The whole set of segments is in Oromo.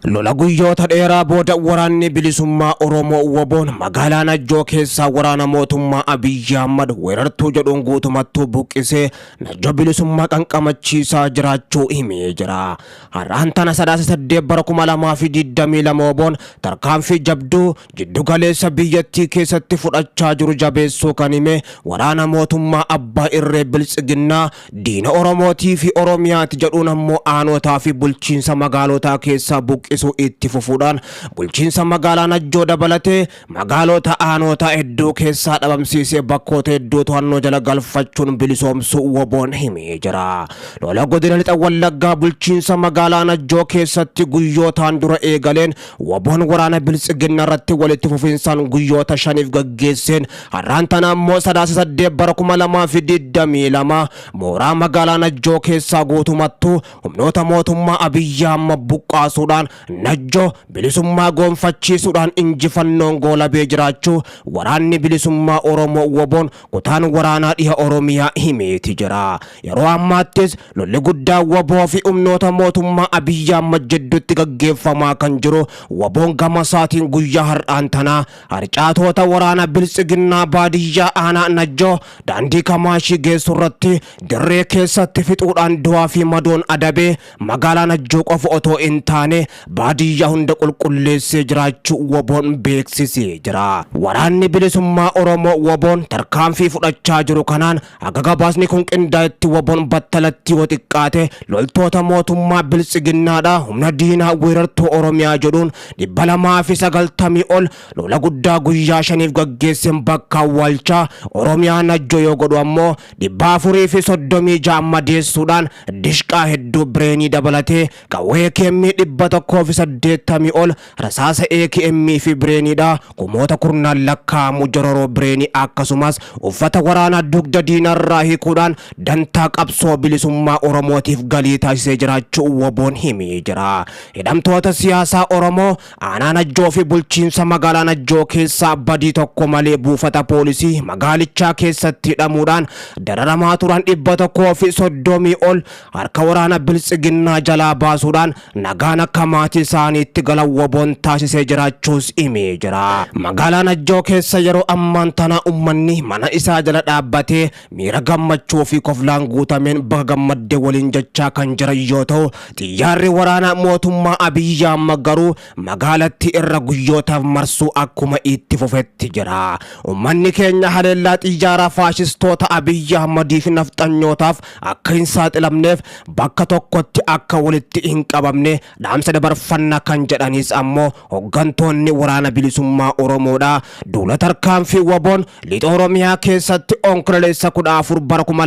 Lola guyyoota dheeraa booda waraanni bilisummaa Oromoo WBOn magaalaa Najjoo keessaa waraana mootummaa Abiyyi Ahmad weerartuu jedhuun guutumattuu buqqisee Najjoo bilisummaa qanqamachiisaa jiraachuu himee jira. Har'aan tana 8/2022 WBOn tarkaanfii jabduu jiddu galeessa biyyattii keessatti fudhachaa jiru jabeessuu kan hime waraana mootummaa Abbaa Irree Biltsiginnaa diina Oromootii fi Oromiyaati jedhuun ammoo aanotaa fi bulchiinsa magaalotaa keessaa isu itti fufuudhaan bulchiinsa magaalaa Najjoo dabalatee magaalota aanota hedduu keessaa dhabamsiisee bakkoota hedduu to'annoo jala galfachuun bilisoomsuu WBOn himee jira. Lola godina lixa Wallaggaa bulchiinsa magaalaa Najjoo keessatti guyyootaan dura eegaleen WBOn waraana Biltsiginnaa irratti walitti fufinsaan guyyoota 5 gaggeesseen har'aan tana ammoo 8/2022 mooraa magaalaa Najjoo keessaa guutumattuu humnoota mootummaa Abiyyi Ahmad buqqaasuudhaan Najjoo bilisummaa goonfachiisuudhaan injifannoon goolabee jiraachuu waraanni bilisummaa Oromoo WBOn kutaan waraanaa dhiha Oromiyaa himeeti jira. Yeroo ammaattis lolli guddaa WBO fi humnoota mootummaa Abiyyi Ahmad jidduutti gaggeeffamaa kan jiru WBOn gama isaatiin guyyaa har'aan tanaa harcaatota waraana Biltsiginnaa baadiyyaa aanaa Najjoo daandii Kamaashii geessu irratti dirree keessatti fixuudhaan du'aa fi madoon adabee magaalaa Najjoo qofa otoo hin taane baadiyyaa hunda qulqulleessee jiraachuu WBOn beeksisee jira. Waraanni bilisummaa Oromoo WBOn tarkaanfii fudhachaa jiru kanaan akka gabaasni kun qindaa'etti WBOn battalatti yoo xiqqaate loltoota mootummaa Biltsiginnaadhaa humna diinaa weerartuu Oromiyaa jedhuun 290 ol lola guddaa guyyaa 5 gaggeesseen bakka awwaalchaa Oromiyaa Najjoo yoo godhu ammoo 436 madeessuudhaan dishqaa hedduu bireenii dabalatee qawwee keemmii 180 ol rasaasa AKM fi bireeniidha kumoota kurnaan lakkaa'amu jororoo bireenii akkasumas uffata waraanaa dugda diinarraa hiikuudhaan dantaa qabsoo bilisummaa Oromootiif galii taasisee jiraachuu WBOn himee jira. Hidhamtoota siyaasaa Oromoo aanaa Najjoo fi bulchiinsa magaalaa Najjoo keessaa badii tokko malee buufata poolisii magaalichaa keessatti hidhamuudhaan dararamaa turan 130 ol harka waraana Biltsiginnaa jalaa baasuudhaan nagaan akka maatii isaaniitti galan WBOn taasisee jiraachuus himee jira. Magaalaa Najjoo keessa yeroo ammaan tana ummanni mana isaa jala dhaabbatee miira gammachuu fi koflaan guutameen bakka gammadde waliin jechaa kan jiran yoo ta'u xiyyaarri waraanaa mootummaa Abiyyi Ahmad garuu magaalatti irra guyyootaaf marsuu akkuma itti fufetti jira. Ummanni keenya haleellaa xiyyaaraa faashistoota Abiyyi Ahmadiif nafxanyootaaf akka hin saaxilamneef bakka tokkotti akka walitti hin qabamne dhaamsa dabarfannaa kan jedhanis ammoo hoggantoonni waraana bilisummaa Oromoodha. Duula tarkaanfii WBOn lixa Oromiyaa keessatti onkololeessa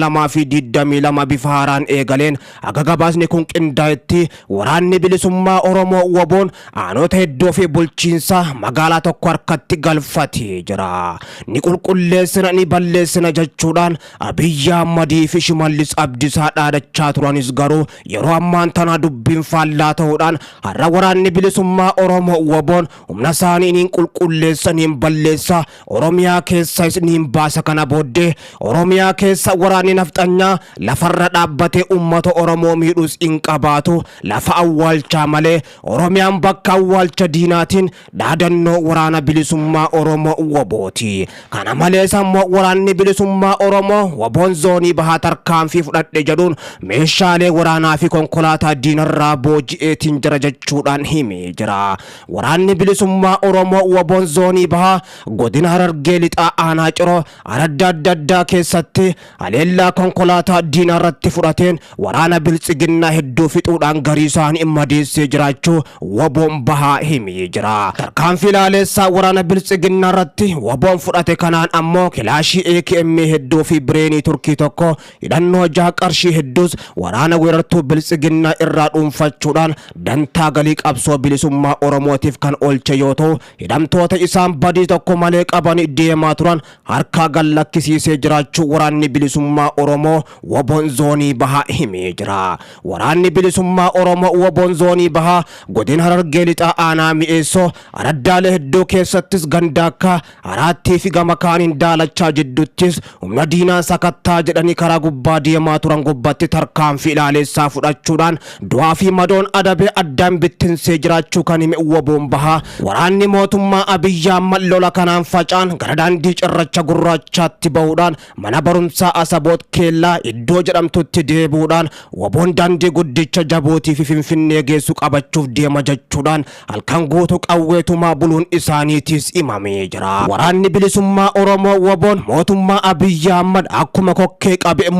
14/2022 bifa haaraan eegaleen akka gabaasni kun qindaa'etti waraanni bilisummaa Oromoo WBOn aanota hedduu fi bulchiinsa magaalaa tokko harkatti galfatee jira. Ni qulqulleessina ni balleessina jechuudhaan Abiyyi Ahmadii fi Shimallis Abdiisaa dhaadachaa turanis garuu yeroo ammaan tana dubbiin faallaa ta'uudhaan har'a waraanni bilisummaa Oromoo WBOn humna isaanii niin qulqulleessa niin balleessa Oromiyaa keessa niin baasa kana booddee Oromiyaa keessa waraanni nafxanyaa lafarra dhaabbatee uummata Oromoo miidhus hin qabaatu lafa awwaalchaa malee Oromiyaan bakka awwaalcha diinaatiin dhaadannoo waraana bilisummaa Oromoo WBOti. Kana malees ammoo waraanni bilisummaa Oromoo WBOn zoonii bahaa tarkaanfii fudhadhe jedhuun meeshaalee waraanaa fi konkolaataa diinarraa booji'eetiin jira jechuudhaan himee jira. Waraanni bilisummaa Oromoo WBOn zoonii bahaa godina Harargee lixaa aanaa Ciroo aradda adda keessatti haleellaa konkolaataa diinarratti fudhateen waraana Biltsiginnaa hedduu fixuudhaan garii isaanii madeessee jiraachuu WBOn bahaa himee jira. Tarkaanfii laaleessaa waraana Biltsiginnaa irratti WBOn fudhate kanaan ammoo kilaashii AKM hedduu fi bireenii turkii tokko hidhannoo jaha qarshii hedduus waraana weerartuu Biltsiginnaa irraa dhuunfachuudhaan dantaa galii qabsoo bilisummaa Oromootiif kan oolche yoo ta'u hidhamtoota isaan badii tokko malee qaban deemaa turan harka gallakkisiisee jiraachuu waraanni bilisummaa Oromoo WBOn zoonii bahaa himee jira. Waraanni bilisummaa Oromoo WBOn zoonii bahaa godina Harargee lixaa aanaa Mi'eessoo araddaalee hedduu keessattis ganda akka Araattii fi gama kaaniin daalachaa jidduttis humna diinaa sakattaa jedhanii karaa gubbaa deemaa turan gubbatti tarkaanfii ilaaleessaa fudhachuudhaan du'aa fi madoon adabee addaan bittinsee jiraachuu kan hime waboon bahaa. Waraanni mootummaa Abiyyi Ahmad lola kanaan facaan gara daandii cirracha gurraachaatti bahuudhaan mana barumsaa Asaboot Keellaa iddoo jedhamtutti deebuudhaan waboon daandii guddicha Jabuutii fi Finfinnee geessu qabachuuf deema jechuudhaan halkan guutuu qawweetumaa buluun isaaniitis himamee jira. Waraanni bilisummaa Oromoo waboon mootummaa Abiyyi Ahmad akkuma kokkee qabee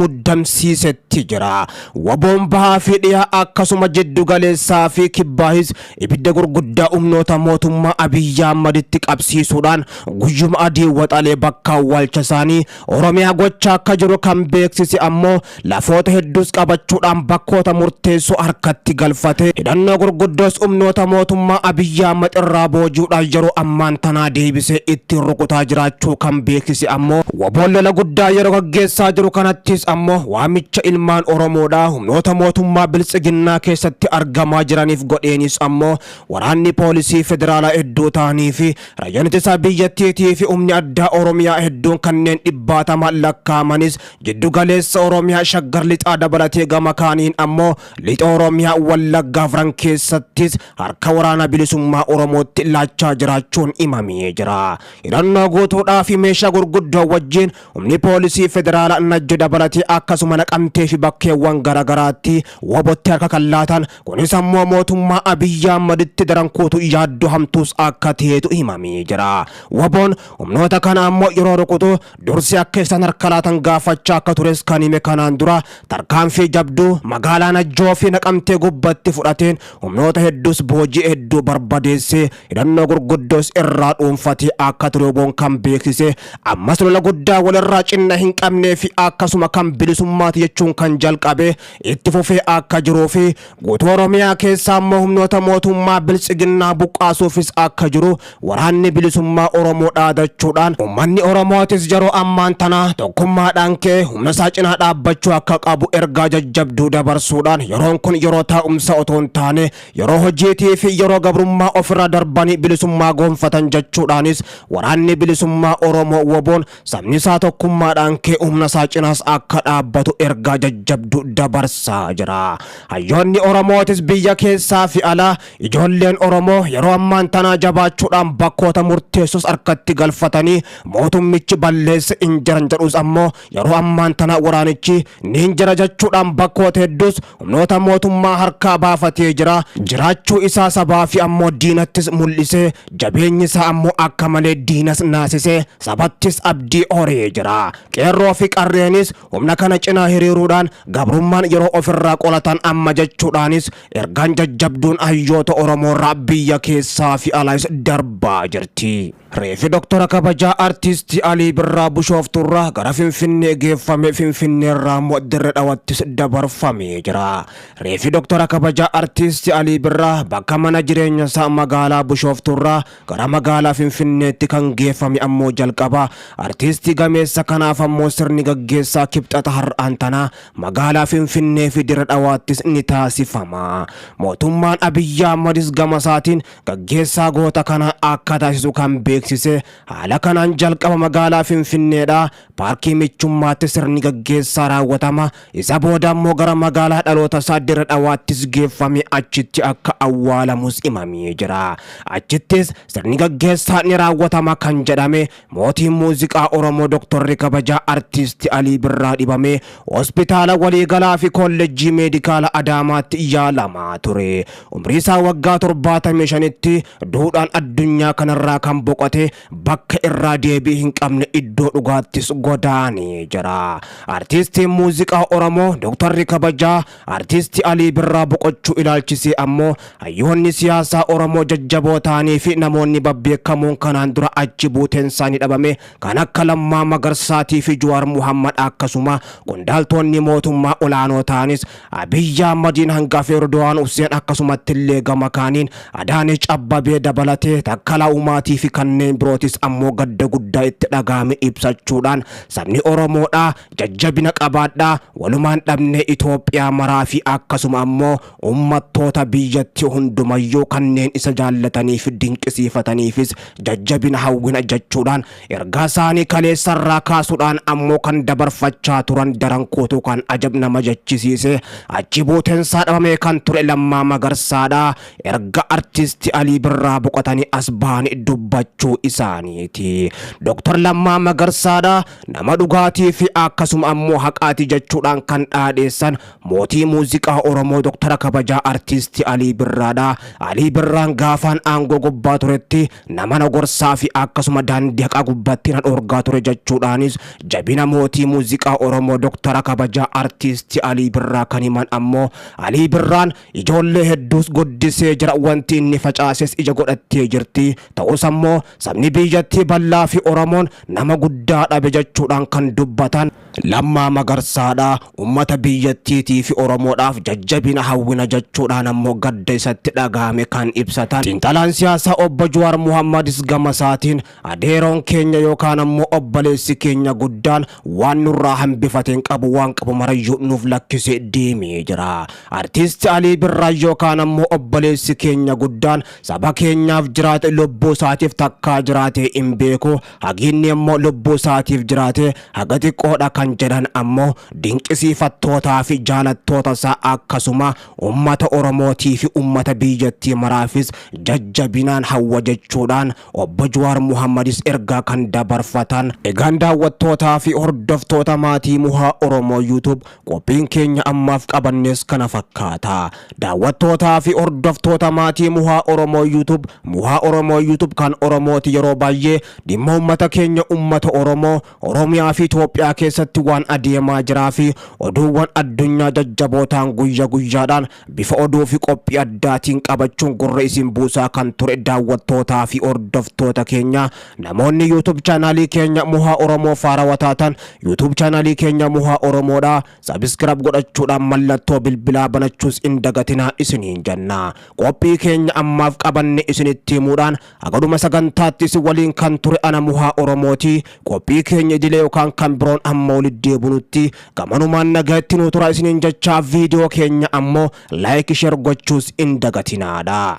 muddamsiisetti jira. Waboon bahaa fi dhiyaa akkasuma jiddu galeessaa fi kibbaahis ibidda gurguddaa humnoota mootummaa Abiyyi Ahmaditti qabsiisuudhaan guyyuma adii waxalee bakka awwaalcha isaanii Oromiyaa gochaa akka jiru kan beeksise ammoo lafoota hedduus qabachuudhaan bakkoota murteessoo harkatti galfate hidhannoo gurguddoos humnoota mootummaa Abiyyi Ahmad irraa boojuudhaan yeroo ammaan tanaa deebisee itti rukutaa jiraachuu kan beeksise ammoo waboon lola guddaa yeroo gaggeessaa jiru kanattis ammoo waamicha ilmaan Oromoodhaa humnoota mootummaa biltsiginnaa keessatti argamaa jiraniif godheenis ammoo waraanni poolisii federaalaa hedduu ta'anii fi raayyaa ittisa biyyattiitii fi humni addaa Oromiyaa hedduun kanneen dhibbaatama lakkaa'amanis jiddu galeessa Oromiyaa Shaggar lixaa dabalatee gama kaaniin ammoo lixa Oromiyaa Wallaggaa Afran keessattis harka waraana bilisummaa Oromootti laachaa jiraachuun himamee jira. Hidhannoo guutuudhaa fi meeshaa gurguddoo wajjin humni poolisii federaalaa Najjo dabalatee akkasuma Naqamtee fi bakkeewwan garagaraatti wabotti harka kan laatan kunis ammoo mootummaa Abiyyi Ahmaditti daran kuutu yaaddoo hamtuus akka ta'etu himamee jira. Waboon humnoota kana ammoo yeroo rukutu dursi akka isaan harka laatan gaafachaa akka tures kan hime kanaan dura tarkaanfii jabduu magaalaa Najjoo fi Naqamtee gubbatti fudhateen humnoota hedduus boojii hedduu barbadeessee hidhannoo gurguddoos irraa dhuunfatee akka ture waboon kan beeksise ammas lola guddaa walirraa cinna hin qabnee fi akkasuma kan bilisummaati jechuun kan jalqabe itti fufee akka jiruu fi guutuu Oromiyaa keessaa ammoo humnoota mootummaa biltsiginnaa buqqaasuufis akka jiru waraanni bilisummaa Oromoo dhaadachuudhaan ummanni Oromootis yeroo ammaan tana tokkummaadhaan kee humna isaa cinaa dhaabbachuu akka qabu ergaa jajjabduu dabarsuudhaan yeroon kun yeroo taa'umsa otoo hin taane yeroo hojiitii fi yeroo gabrummaa ofirra darbanii bilisummaa gonfatan jechuudhaanis waraanni bilisummaa Oromoo waboon sabni isaa tokkummaadhaan kee humna isaa cinaas akka dhaabbatu ergaa jajjabduu dabarsaa jira. Hayyoonni Oromootis biyya keessaa fi alaa ijoolleen Oromoo yeroo ammaan tana jabaachuudhaan bakkoota murteessos harkatti galfatanii mootummichi balleessa injiran jedhus ammoo yeroo ammaan tana waraanichi ni injira jechuudhaan bakkoota hedduus humnoota mootummaa harkaa baafatee jira. Jiraachuu isaa sabaa fi ammoo diinattis mul'isee jabeenyi isaa ammoo akka malee diinas naasisee sabattis abdii horee jira. Qeerroo fi qarreenis humna kana cinaa hiriiruudhaan gabrummaan yeroo ofirraa qolatan amma jechuudhaanis ergaan jajjabduun hayyoota Oromoorraa biyya keessaa fi alaas darbaa jirti. Reefi Doktora kabajaa artiistii Alii Birraa Bishooftuurraa gara Finfinnee geeffame Finfinneerraa immoo Dirree Dhawattis dabarfamee jira. Reefi Doktora kabajaa artiistii Alii Birraa bakka mana jireenya isaa magaalaa Bishooftuurraa gara magaalaa Finfinneetti kan geeffame ammoo jalqaba. Artiistii gameessa kanaaf ammoo sirni gaggeessaa kibxata har'aan tana magaalaa Finfinnee fi Dirree Dhawattis ni taasifama. Mootummaan Abiyyi Ahmadis gama isaatiin gaggeessaa goota kana akka taasisu kan beeksise haala kanaan jalqaba magaalaa Finfinneedhaa paarkii michummaatti sirni gaggeessaa raawwatama. Isa booda ammoo gara magaalaa dhaloota isaa Dirree Dhawaattis geeffame achitti akka awwaalamus himamee jira. Achittis sirni gaggeessaa ni raawwatama kan jedhame mootiin muuziqaa Oromoo Doktorri kabajaa artiistii Alii Birraa dhibame hospitaala waliigalaa fi kolleejjii meedikaala Adaamaatti yaalamaa ture. Umrii isaa waggaa 75tti duudhaan addunyaa kanarraa kan boqote bakka irraa deebii hin qabne iddoo dhugaattis godaanee jira. Artiistiin muuziqaa Oromoo Doktorri kabajaa artiistii Alii Birraa boqochuu ilaalchisee ammoo hayyoonni siyaasaa Oromoo jajjaboo ta'anii fi namoonni babbeekamoon kanaan dura achi buuteen isaanii dhabame kan akka Lammaa Magarsaatii fi Jawaar Muhammad akkasuma qondaaltonni mootummaa olaanoo ta'anis Abiyyi Ahmadiin hangafa Erdo'aan Hussein akkasumatti illee gama kaaniin Adaanech Abbabee dabalatee Takkalaa Umaatii fi kan kanneen birootis ammoo gadda guddaa itti dhagaame ibsachuudhaan sabni Oromoodha jajjabina qabaadhaa walumaan dhabne Itoophiyaa maraa fi akkasuma ammoo ummattoota biyyattii hundumayyuu kanneen isa jaallatanii fi dinqisiifataniifis jajjabina hawwina jechuudhaan ergaa isaanii kaleessarraa kaasuudhaan ammoo kan dabarfachaa turan daran kootu kan ajab nama jechisiise achi buuteensaa dhabame kan ture Lammaa Magarsaadha erga artisti Alii Birraa boqotanii as bahanii dubbachuu isaaniiti. Dr. Lammaa Magarsaadha nama dhugaatii fi akkasuma ammoo haqaati jechuudhaan kan dhaadheessan mootii muuziqaa Oromoo Dr. kabajaa artisti Alii Birraadha. Alii Birraan gaafaan aangoo gubbaa turetti nama na gorsaa fi akkasuma daandii haqaa gubbaatti na dhoorgaa ture jechuudhaanis jabina mootii muuziqaa Oromoo Dr. kabajaa artisti Alii Birraa kan himan ammoo Alii Birraan ijoollee hedduus guddisee jira wanti inni facaases ija godhattee jirti ta'us ammoo sabni biyyattii bal'aa fi Oromoon nama guddaa dhabe jechuudhaan kan dubbatan Lammaa Magarsaadha. Ummata biyyattiitii fi Oromoodhaaf jajjabina hawwina jechuudhaan ammoo gadda isatti dhagaame kan ibsatan xiinxalaan siyaasaa obbo Jawaar Muhammadis gama isaatiin adeeroon keenya yookaan ammoo obboleessi keenya guddaan waan nurraa hambifateen qabu waan qabu marayyuu nuuf lakkisee deemee jira. Artisti Alii Birraa yookaan ammoo obboleessi keenya guddaan saba keenyaaf jiraate lubbuu isaatiif takkaa jiraate hin beeku hagiinni ammoo lubbuu isaatiif jiraate haga xiqqoodha kan jedhan ammoo dinqisiifattootaa fi jaalattoota isaa akkasuma ummata Oromootii fi ummata biyyattii maraafis jajjabinaan hawwa jechuudhaan obbo Jawaar Muhammadis ergaa kan dabarfatan. Egaan daawwattootaa fi hordoftoota maatii Muhaa Oromoo YouTube qophiin keenya ammaaf qabannes kana fakkaata. Daawwattootaa fi hordoftoota maatii Muhaa Oromoo YouTube kan Oromooti yeroo baay'ee dhimma ummata keenya ummata Oromoo Oromiyaa fi Itoophiyaa keessatti waan adeemaa jiraa fi oduuwwan addunyaa jajjabootaan guyyaa guyyaadhaan bifa oduu fi qophii addaatiin qabachuun gurra isin buusaa kan ture daawwattootaa fi hordoftoota keenya. Namoonni YouTube chaanaalii keenya Muhaa Oromoo faarawaa taatan YouTube chaanaalii keenya Muhaa Oromoodha subscribe godhachuudhaan mallattoo bilbilaa banachuus hin dagatinaa isiniin jenna. Qophii keenya ammaaf qabanne isinitti himuudhaan agaduma sagantaatti isin waliin kan ture ana Muhaa Oromooti. Qophii keenya idilee yookaan kan biroon amma walitti deebinutti gamanumaan nagaatti nu tura isiniin jechaa viidiyoo keenya ammoo like share gochuus hin dagatinaadha.